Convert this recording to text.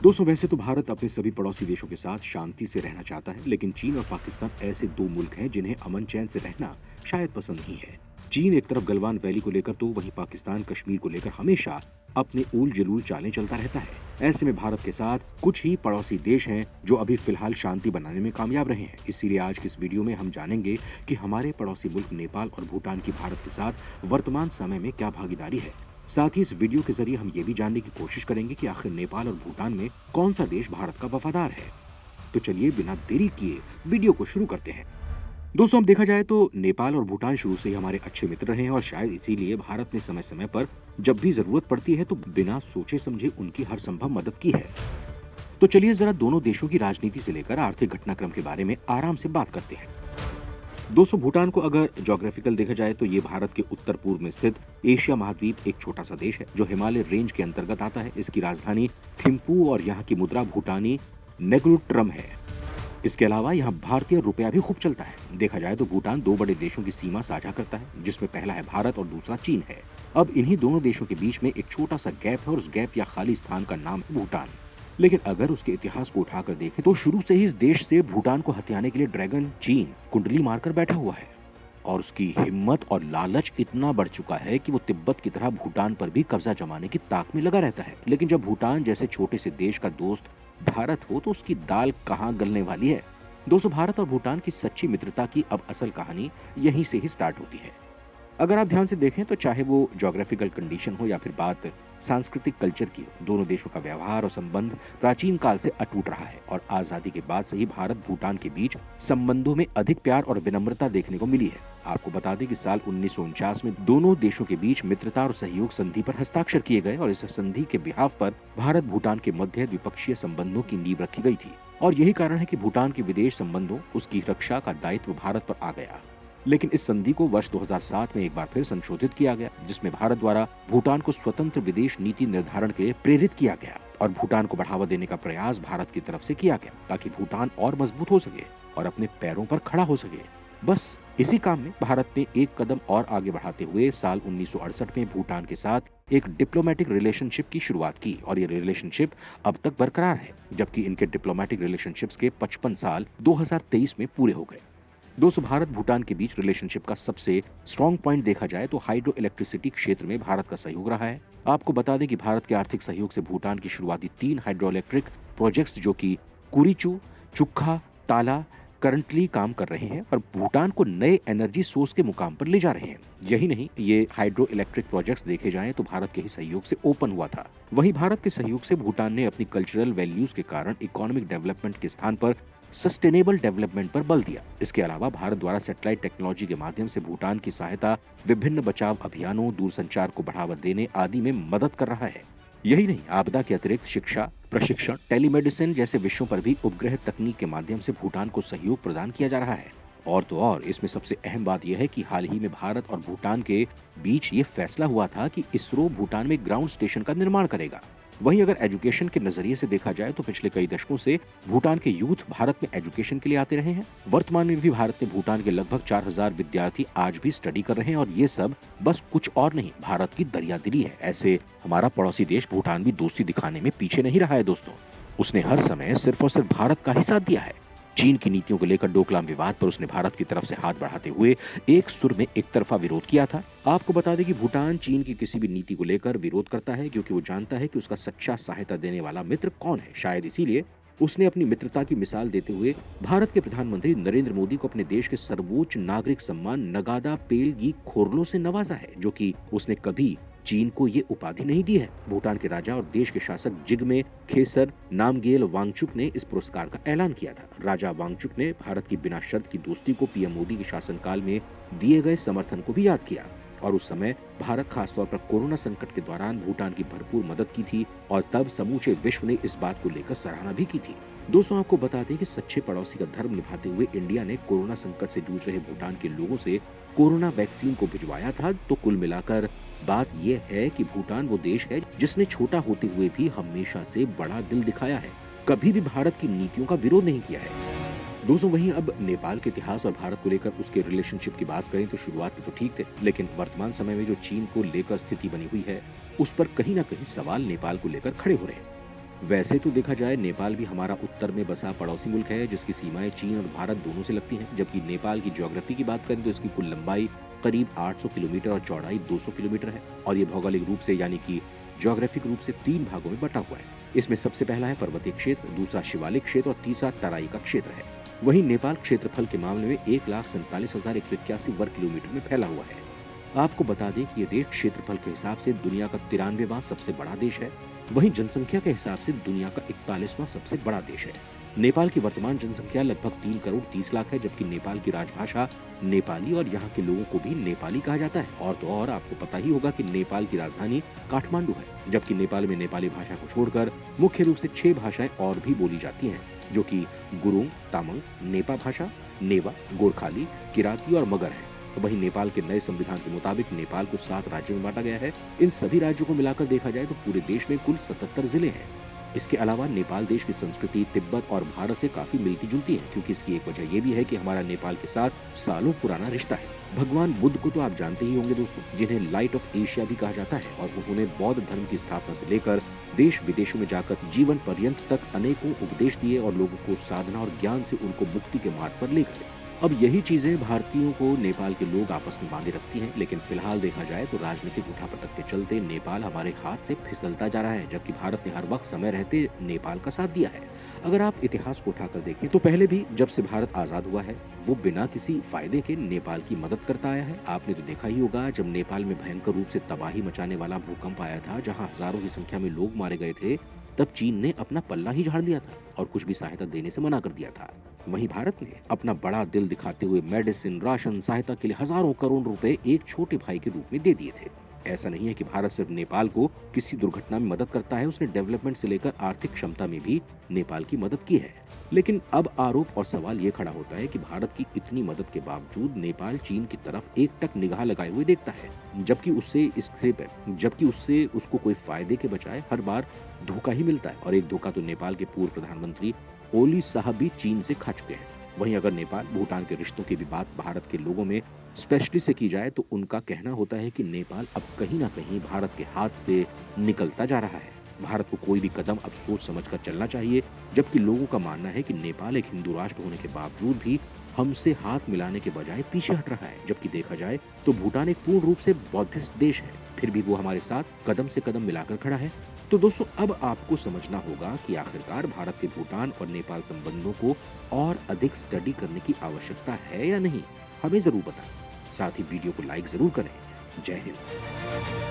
दोस्तों, वैसे तो भारत अपने सभी पड़ोसी देशों के साथ शांति से रहना चाहता है, लेकिन चीन और पाकिस्तान ऐसे दो मुल्क हैं जिन्हें अमन चैन से रहना शायद पसंद नहीं है। चीन एक तरफ गलवान वैली को लेकर तो वहीं पाकिस्तान कश्मीर को लेकर हमेशा अपने ऊल जलूल चालें चलता रहता है। ऐसे में भारत के साथ कुछ ही पड़ोसी देश हैं जो अभी फिलहाल शांति बनाने में कामयाब रहे हैं। इसीलिए आज की इस वीडियो में हम जानेंगे कि हमारे पड़ोसी मुल्क नेपाल और भूटान की भारत के साथ वर्तमान समय में क्या भागीदारी है। साथ ही इस वीडियो के जरिए हम ये भी जानने की कोशिश करेंगे कि आखिर नेपाल और भूटान में कौन सा देश भारत का वफादार है। तो चलिए बिना देरी किए वीडियो को शुरू करते हैं। दोस्तों, अब देखा जाए तो नेपाल और भूटान शुरू से ही हमारे अच्छे मित्र रहे हैं और शायद इसीलिए भारत ने समय समय पर जब भी जरूरत पड़ती है तो बिना सोचे समझे उनकी हर संभव मदद की है। तो चलिए जरा दोनों देशों की राजनीति से लेकर आर्थिक घटनाक्रम के बारे में आराम से बात करते हैं। दोस्तों, भूटान को अगर ज्योग्राफिकल देखा जाए तो ये भारत के उत्तर पूर्व में स्थित एशिया महाद्वीप एक छोटा सा देश है जो हिमालय रेंज के अंतर्गत आता है। इसकी राजधानी थिम्पू और यहाँ की मुद्रा भूटानी नेग्रोट्रम है। इसके अलावा यहाँ भारतीय रुपया भी खूब चलता है। देखा जाए तो भूटान दो बड़े देशों की सीमा साझा करता है, जिसमें पहला है भारत और दूसरा चीन है। अब इन्हीं दोनों देशों के बीच में एक छोटा सा गैप है और उस गैप या खाली स्थान का नाम है भूटान। लेकिन अगर उसके इतिहास को उठाकर देखें तो शुरू से ही इस देश से भूटान को हथियाने के लिए ड्रैगन चीन कुंडली मारकर बैठा हुआ है और उसकी हिम्मत और लालच इतना बढ़ चुका है कि वो तिब्बत की तरह भूटान पर भी कब्जा जमाने की ताक में लगा रहता है। लेकिन जब भूटान जैसे छोटे से देश का दोस्त भारत हो तो उसकी दाल कहाँ गलने वाली है। दोस्तों, भारत और भूटान की सच्ची मित्रता की अब असल कहानी यहीं से ही स्टार्ट होती है। अगर आप ध्यान से देखें तो चाहे वो ज्योग्राफिकल कंडीशन हो या फिर बात सांस्कृतिक कल्चर की, दोनों देशों का व्यवहार और संबंध प्राचीन काल से अटूट रहा है और आजादी के बाद से ही भारत भूटान के बीच संबंधों में अधिक प्यार और विनम्रता देखने को मिली है। आपको बता दें कि साल 1949 में दोनों देशों के बीच मित्रता और सहयोग संधि पर हस्ताक्षर किए गए और इस संधि के बिहाफ पर भारत भूटान के मध्य द्विपक्षीय संबंधों की नींव रखी गई थी और यही कारण है कि भूटान के विदेश संबंधों उसकी रक्षा का दायित्व भारत पर आ गया। लेकिन इस संधि को वर्ष 2007 में एक बार फिर संशोधित किया गया, जिसमें भारत द्वारा भूटान को स्वतंत्र विदेश नीति निर्धारण के लिए प्रेरित किया गया और भूटान को बढ़ावा देने का प्रयास भारत की तरफ से किया गया ताकि भूटान और मजबूत हो सके और अपने पैरों पर खड़ा हो सके। बस इसी काम में भारत ने एक कदम और आगे बढ़ाते हुए साल 1968 में भूटान के साथ एक डिप्लोमेटिक रिलेशनशिप की शुरुआत की और ये रिलेशनशिप अब तक बरकरार है, जबकि इनके डिप्लोमेटिक रिलेशनशिप्स के 55 साल 2023 में पूरे हो गए। दोस्तों, भारत भूटान के बीच रिलेशनशिप का सबसे स्ट्रॉन्ग पॉइंट देखा जाए तो हाइड्रो इलेक्ट्रिसिटी क्षेत्र में भारत का सहयोग रहा है। आपको बता दें कि भारत के आर्थिक सहयोग से भूटान की शुरुआती 3 हाइड्रो इलेक्ट्रिक प्रोजेक्ट्स जो कि कुरीचू, चुक्खा, ताला करंटली काम कर रहे हैं और भूटान को नए एनर्जी सोर्स के मुकाम पर ले जा रहे हैं। यही नहीं, ये हाइड्रो इलेक्ट्रिक प्रोजेक्ट्स देखे जाएं तो भारत के ही सहयोग से ओपन हुआ था। वहीं भारत के सहयोग से भूटान ने अपनी कल्चरल वैल्यूज के कारण इकोनॉमिक डेवलपमेंट के स्थान पर सस्टेनेबल डेवलपमेंट पर बल दिया। इसके अलावा भारत द्वारा सैटेलाइट टेक्नोलॉजी के माध्यम से भूटान की सहायता विभिन्न बचाव अभियानों, दूरसंचार को बढ़ावा देने आदि में मदद कर रहा है। यही नहीं, आपदा के अतिरिक्त शिक्षा, प्रशिक्षण, टेलीमेडिसिन जैसे विषयों पर भी उपग्रह तकनीक के माध्यम से भूटान को सहयोग प्रदान किया जा रहा है। और तो और इसमें सबसे अहम बात यह है कि हाल ही में भारत और भूटान के बीच ये फैसला हुआ था कि इसरो भूटान में ग्राउंड स्टेशन का निर्माण करेगा। वहीं अगर एजुकेशन के नजरिए से देखा जाए तो पिछले कई दशकों से भूटान के यूथ भारत में एजुकेशन के लिए आते रहे हैं। वर्तमान में भी भारत में भूटान के लगभग 4000 विद्यार्थी आज भी स्टडी कर रहे हैं और ये सब बस कुछ और नहीं, भारत की दरियादिली है। ऐसे हमारा पड़ोसी देश भूटान भी दोस्ती दिखाने में पीछे नहीं रहा है। दोस्तों, उसने हर समय सिर्फ और सिर्फ भारत का ही साथ दिया है। चीन की नीतियों को लेकर डोकलाम विवाद पर उसने भारत की तरफ से हाथ बढ़ाते हुए एक सुर में एक तरफा विरोध किया था। आपको बता दें कि भूटान चीन की किसी भी नीति को लेकर विरोध करता है क्योंकि वो जानता है कि उसका सच्चा सहायता देने वाला मित्र कौन है। शायद इसीलिए उसने अपनी मित्रता की मिसाल देते हुए भारत के प्रधानमंत्री नरेंद्र मोदी को अपने देश के सर्वोच्च नागरिक सम्मान नगादा पेलगी खोरलो से नवाजा है, जो कि उसने कभी चीन को ये उपाधि नहीं दी है। भूटान के राजा और देश के शासक जिग्मे खेसर नामग्येल वांगचुक ने इस पुरस्कार का ऐलान किया था। राजा वांगचुक ने भारत की बिना शर्त की दोस्ती को पीएम मोदी के शासनकाल में दिए गए समर्थन को भी याद किया और उस समय भारत खासतौर पर कोरोना संकट के दौरान भूटान की भरपूर मदद की थी और तब समूचे विश्व ने इस बात को लेकर सराहना भी की थी। दोस्तों, आपको बता दें कि सच्चे पड़ोसी का धर्म निभाते हुए इंडिया ने कोरोना संकट से जूझ रहे भूटान के लोगों से कोरोना वैक्सीन को भिजवाया था। तो कुल मिलाकर बात यह है कि भूटान वो देश है जिसने छोटा होते हुए भी हमेशा से बड़ा दिल दिखाया है, कभी भी भारत की नीतियों का विरोध नहीं किया है। दोस्तों, वहीं अब नेपाल के इतिहास और भारत को लेकर उसके रिलेशनशिप की बात करें तो शुरुआत में तो ठीक थे, लेकिन वर्तमान समय में जो चीन को लेकर स्थिति बनी हुई है उस पर कहीं ना कहीं सवाल नेपाल को लेकर खड़े हो रहे हैं। वैसे तो देखा जाए नेपाल भी हमारा उत्तर में बसा पड़ोसी मुल्क है जिसकी सीमाएं चीन और भारत दोनों से लगती हैं। जबकि नेपाल की ज्योग्राफी की बात करें तो इसकी कुल लंबाई करीब 800 किलोमीटर और चौड़ाई 200 किलोमीटर है और ये भौगोलिक रूप से यानी कि ज्योग्राफिक रूप से 3 भागों में बटा हुआ है। इसमें सबसे पहला है पर्वतीय क्षेत्र, दूसरा शिवालिक क्षेत्र और तीसरा तराई का क्षेत्र है। वहीं नेपाल क्षेत्रफल के मामले में 1,47,181 वर्ग किलोमीटर में फैला हुआ है। आपको बता दें कि ये देश क्षेत्रफल के हिसाब से दुनिया का 93वां सबसे बड़ा देश है। वहीं जनसंख्या के हिसाब से दुनिया का 41वां सबसे बड़ा देश है। नेपाल की वर्तमान जनसंख्या लगभग 3 करोड़ 30 लाख है, जबकि नेपाल की राजभाषा नेपाली और यहाँ के लोगों को भी नेपाली कहा जाता है। और तो और आपको पता ही होगा कि नेपाल की राजधानी काठमांडू है, जबकि नेपाल में नेपाली भाषा को छोड़कर मुख्य रूप से 6 भाषाएं और भी बोली जाती हैं, जो कि गुरुङ, तामाङ, नेपा भाषा, नेवा, गोर्खाली, किराती और मगर है। वहीं नेपाल के नए संविधान के मुताबिक नेपाल को 7 राज्यों में बांटा गया है। इन सभी राज्यों को मिलाकर देखा जाए तो पूरे देश में कुल 77 जिले हैं। इसके अलावा नेपाल देश की संस्कृति तिब्बत और भारत से काफी मिलती जुलती है, क्योंकि इसकी एक वजह यह भी है कि हमारा नेपाल के साथ सालों पुराना रिश्ता है। भगवान बुद्ध को तो आप जानते ही होंगे दोस्तों, जिन्हें लाइट ऑफ एशिया भी कहा जाता है, और उन्होंने बौद्ध धर्म की स्थापना से लेकर देश विदेशों में जाकर जीवन पर्यंत तक अनेकों उपदेश दिए और लोगों को साधना और ज्ञान से उनको मुक्ति के मार्ग पर ले गए। अब यही चीजें भारतीयों को नेपाल के लोग आपस में बांधे रखती हैं, लेकिन फिलहाल देखा जाए तो राजनीतिक उठापटक के चलते नेपाल हमारे हाथ से फिसलता जा रहा है, जबकि भारत ने हर वक्त समय रहते नेपाल का साथ दिया है। अगर आप इतिहास को उठाकर देखें तो पहले भी जब से भारत आजाद हुआ है वो बिना किसी फायदे के नेपाल की मदद करता आया है। आपने तो देखा ही होगा जब नेपाल में भयंकर रूप से तबाही मचाने वाला भूकंप आया था, जहां हजारों की संख्या में लोग मारे गए थे, तब चीन ने अपना पल्ला ही झाड़ दिया था और कुछ भी सहायता देने से मना कर दिया था। वहीं भारत ने अपना बड़ा दिल दिखाते हुए मेडिसिन, राशन, सहायता के लिए हजारों करोड़ रुपए एक छोटे भाई के रूप में दे दिए थे। ऐसा नहीं है कि भारत सिर्फ नेपाल को किसी दुर्घटना में मदद करता है, उसने डेवलपमेंट से लेकर आर्थिक क्षमता में भी नेपाल की मदद की है। लेकिन अब आरोप और सवाल ये खड़ा होता है कि भारत की इतनी मदद के बावजूद नेपाल चीन की तरफ एकटक निगाह लगाए हुए देखता है, जबकि उससे उसको कोई फायदे के बजाय हर बार धोखा ही मिलता है। और एक धोखा तो नेपाल के पूर्व प्रधानमंत्री ओली साहब भी चीन से खा चुके हैं। वहीं अगर नेपाल भूटान के रिश्तों की भी बात भारत के लोगों में स्पेशली से की जाए तो उनका कहना होता है कि नेपाल अब कहीं ना कहीं भारत के हाथ से निकलता जा रहा है। भारत को कोई भी कदम अब सोच समझकर चलना चाहिए, जबकि लोगों का मानना है कि नेपाल एक हिंदू राष्ट्र होने के बावजूद भी हमसे हाथ मिलाने के बजाय पीछे हट रहा है। जबकि देखा जाए तो भूटान एक पूर्ण रूप से बौद्धिस्ट देश है, फिर भी वो हमारे साथ कदम से कदम मिलाकर खड़ा है। तो दोस्तों अब आपको समझना होगा कि आखिरकार भारत के भूटान और नेपाल संबंधों को और अधिक स्टडी करने की आवश्यकता है या नहीं, हमें जरूर बताएं। साथ ही वीडियो को लाइक जरूर करें। जय हिंद।